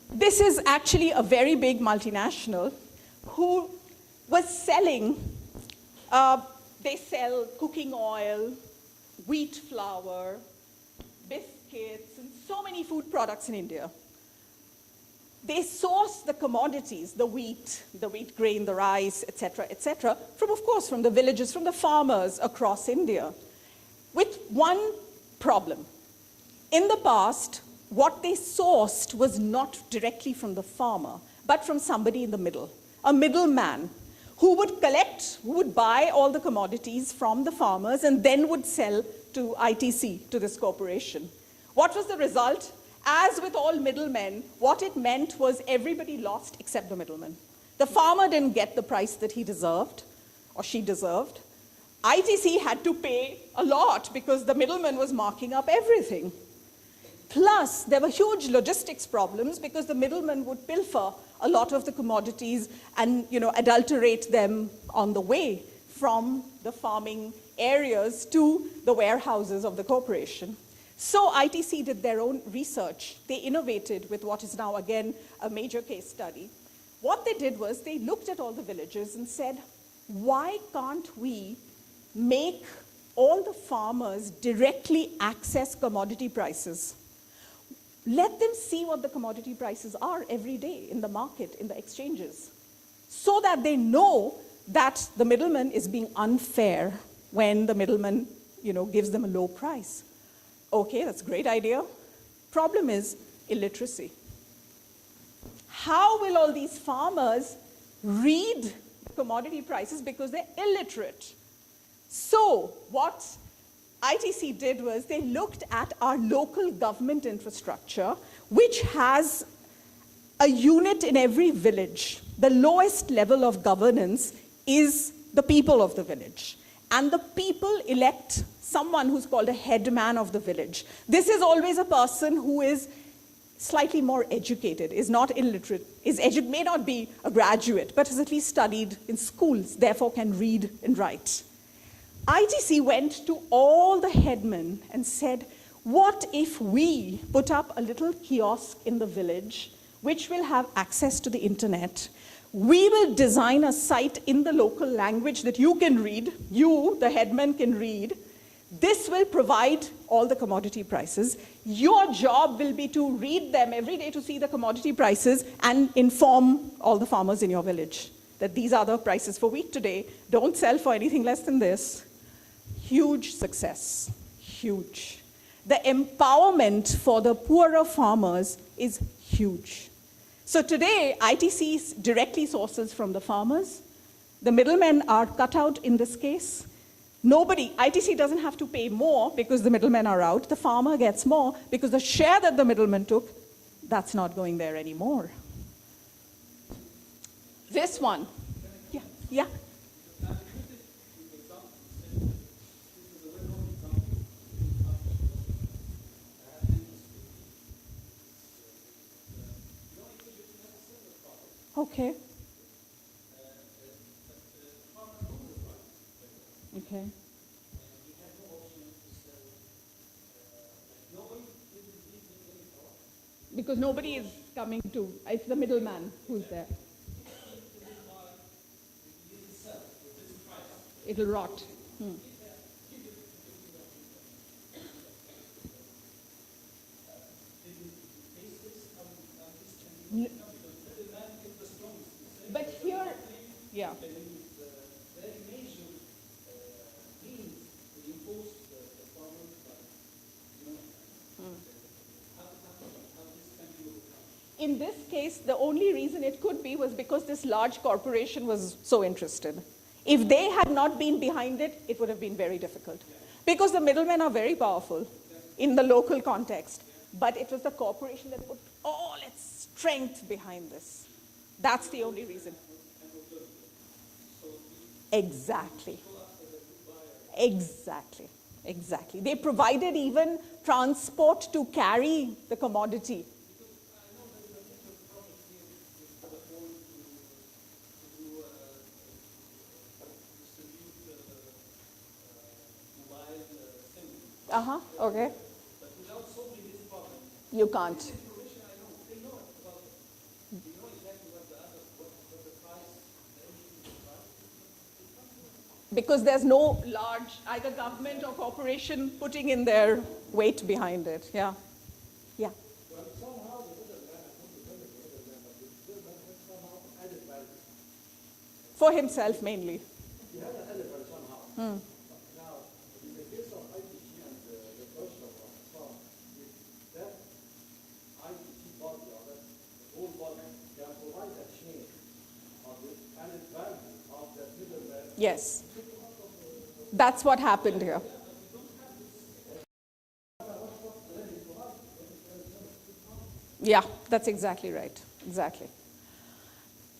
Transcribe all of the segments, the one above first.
This is actually a very big multinational who was selling, they sell cooking oil, wheat flour, biscuits, and so many food products in India. They source the commodities, the wheat grain, the rice, etc., from, of course, from the villages, from the farmers across India, with one problem. In the past, what they sourced was not directly from the farmer, but from somebody in the middle, a middleman, who would buy all the commodities from the farmers and then would sell to ITC, to this corporation. What was the result? As with all middlemen, what it meant was everybody lost except the middleman. The farmer didn't get the price that he deserved, or she deserved. ITC had to pay a lot because the middleman was marking up everything. Plus, there were huge logistics problems because the middleman would pilfer a lot of the commodities and, adulterate them on the way from the farming areas to the warehouses of the corporation. So ITC did their own research. They innovated with what is now, again, a major case study. What they did was they looked at all the villages and said, why can't we make all the farmers directly access commodity prices? Let them see what the commodity prices are every day in the market, in the exchanges, so that they know that the middleman is being unfair when the middleman, gives them a low price. Okay, that's a great idea. Problem is illiteracy. How will all these farmers read the commodity prices because they're illiterate? So what ITC did was they looked at our local government infrastructure, which has a unit in every village. The lowest level of governance is the people of the village. And the people elect someone who's called a headman of the village. This is always a person who is slightly more educated, is not illiterate, may not be a graduate, but has at least studied in schools, therefore can read and write. ITC went to all the headmen and said, what if we put up a little kiosk in the village which will have access to the internet? We will design a site in the local language that you can read, you, the headman, can read. This will provide all the commodity prices. Your job will be to read them every day to see the commodity prices and inform all the farmers in your village that these are the prices for wheat today. Don't sell for anything less than this. Huge success, huge. The empowerment for the poorer farmers is huge. So today, ITC directly sources from the farmers. The middlemen are cut out in this case. ITC doesn't have to pay more because the middlemen are out. The farmer gets more because the share that the middleman took, that's not going there anymore. This one. Yeah. Okay. Okay. Because nobody is coming to, it's the middleman who's there. It'll rot. But here, yeah. In this case, the only reason it could be was because this large corporation was so interested. If they had not been behind it, it would have been very difficult. Because the middlemen are very powerful in the local context. But it was the corporation that put all its strength behind this. That's the only reason. Exactly. Exactly. Exactly. They provided even transport to carry the commodity. Okay. You can't. because there's no large, either government or corporation putting in their weight behind it. Yeah. Yeah. Well, somehow the middleman, I don't remember the middleman, but the middleman has somehow added value. For himself mainly. He has an added value somehow. Hmm. Now, in the case of ITC and the question of Assam, if that ITC body or that whole body can provide a chain of the added value of that middleman. Yes. That's what happened here. Yeah, that's exactly right. Exactly.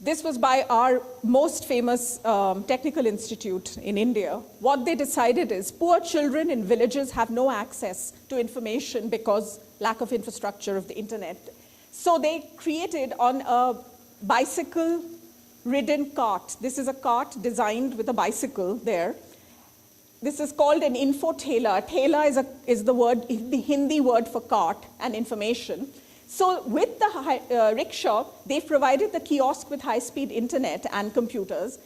This was by our most famous technical institute in India. What they decided is poor children in villages have no access to information because lack of infrastructure of the internet. So they created on a bicycle-ridden cart. This is a cart designed with a bicycle there. This is called an info-tailor. Tailor is the Hindi word for cart and information. So with the rickshaw, they've provided the kiosk with high-speed internet and computers.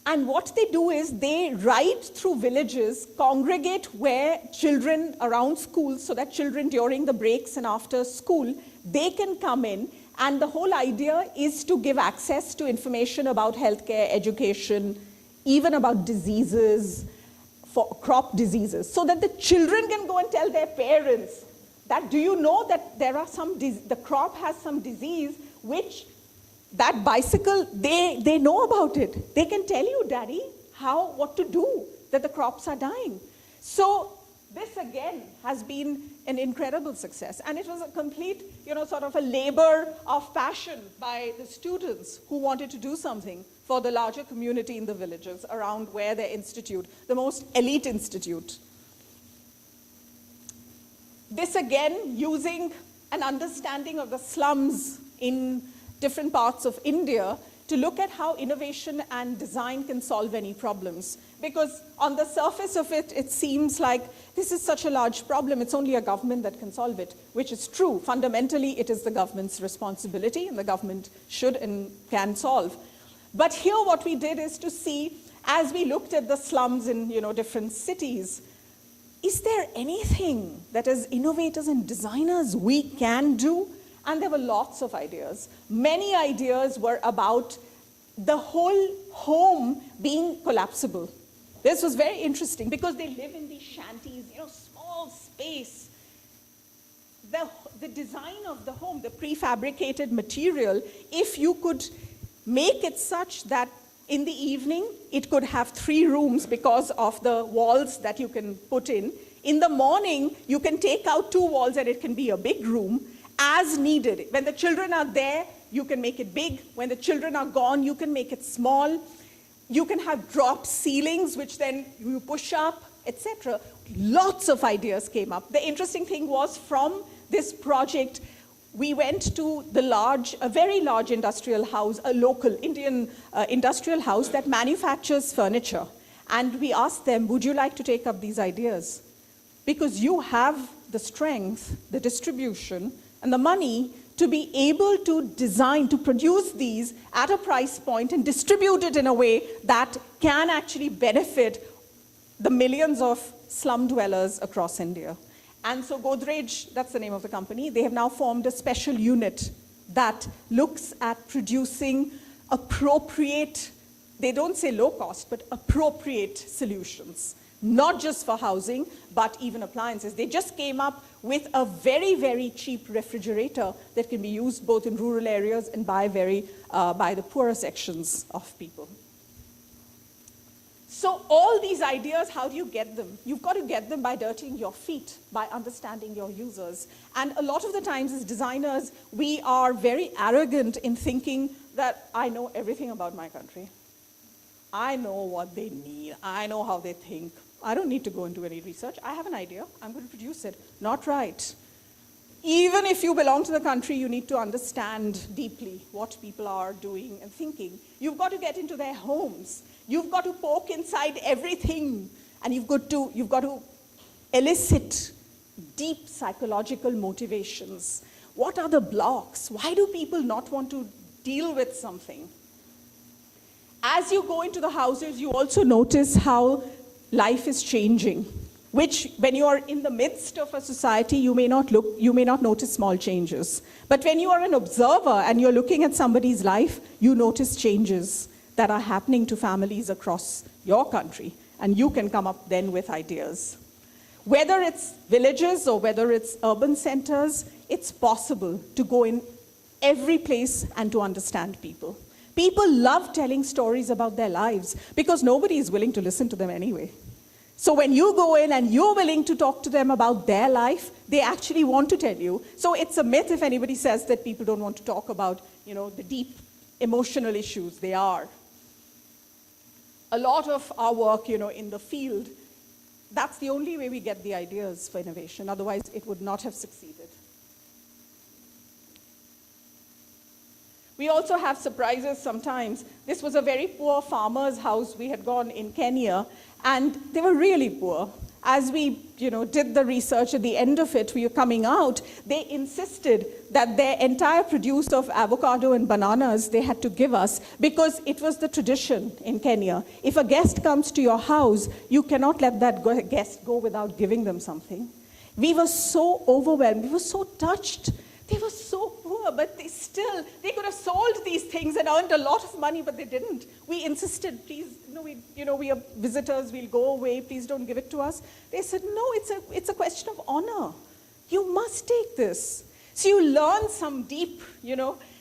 And what they do is they ride through villages, congregate where children around schools, so that children during the breaks and after school, they can come in. And the whole idea is to give access to information about healthcare, education, even about diseases, for crop diseases, so that the children can go and tell their parents that, do you know that there are the crop has some disease which that bicycle, they know about it. They can tell you, Daddy, what to do, that the crops are dying. So this again has been an incredible success. And it was a complete, sort of a labor of passion by the students who wanted to do something for the larger community in the villages around where their institute, the most elite institute. This again, using an understanding of the slums in different parts of India to look at how innovation and design can solve any problems. Because on the surface of it, it seems like this is such a large problem, it's only a government that can solve it, which is true. Fundamentally, it is the government's responsibility, and the government should and can solve. But here what we did is to see, as we looked at the slums in different cities, is there anything that as innovators and designers we can do? And there were lots of ideas. Many ideas were about the whole home being collapsible. This was very interesting because they live in these shanties, small space. The design of the home, the prefabricated material, if you could make it such that in the evening it could have 3 rooms because of the walls that you can put in. In the morning, you can take out 2 walls and it can be a big room as needed. When the children are there, you can make it big. When the children are gone, you can make it small. You can have drop ceilings, which then you push up, etc. Lots of ideas came up. The interesting thing was, from this project, we went to a very large industrial house, a local Indian industrial house that manufactures furniture. And we asked them, would you like to take up these ideas? Because you have the strength, the distribution, and the money to be able to design, to produce these at a price point and distribute it in a way that can actually benefit the millions of slum dwellers across India. And so Godrej, that's the name of the company, they have now formed a special unit that looks at producing appropriate, they don't say low cost, but appropriate solutions. Not just for housing, but even appliances. They just came up with a very, very cheap refrigerator that can be used both in rural areas and by the poorer sections of people. So all these ideas, how do you get them? You've got to get them by dirtying your feet, by understanding your users. And a lot of the times as designers, we are very arrogant in thinking that I know everything about my country. I know what they need. I know how they think. I don't need to go and do any research. I have an idea. I'm going to produce it. Not right. Even if you belong to the country, you need to understand deeply what people are doing and thinking. You've got to get into their homes. You've got to poke inside everything. And you've got to elicit deep psychological motivations. What are the blocks? Why do people not want to deal with something? As you go into the houses, you also notice how life is changing, which when you are in the midst of a society, you may not notice small changes. But when you are an observer and you're looking at somebody's life, you notice changes that are happening to families across your country, and you can come up then with ideas. Whether it's villages or whether it's urban centers, it's possible to go in every place and to understand people. People love telling stories about their lives because nobody is willing to listen to them anyway. So when you go in and you're willing to talk to them about their life, they actually want to tell you. So it's a myth if anybody says that people don't want to talk about, the deep emotional issues. They are. A lot of our work, in the field, that's the only way we get the ideas for innovation. Otherwise, it would not have succeeded. We also have surprises sometimes. This was a very poor farmer's house we had gone in Kenya, and they were really poor. As we, did the research at the end of it, we were coming out, they insisted that their entire produce of avocado and bananas they had to give us because it was the tradition in Kenya. If a guest comes to your house, you cannot let that guest go without giving them something. We were so overwhelmed, we were so touched. They were so poor, but they could have sold these things and earned a lot of money, but they didn't. We insisted, please, we are visitors, we'll go away, please don't give it to us. They said, no, it's a question of honor. You must take this. So you learn some deep,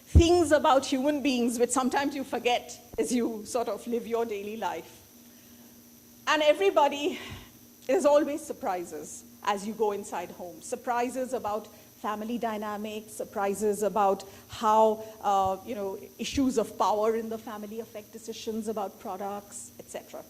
things about human beings, which sometimes you forget as you sort of live your daily life. And there's always surprises as you go inside home. Surprises about family dynamics, surprises about how issues of power in the family affect decisions about products, etc.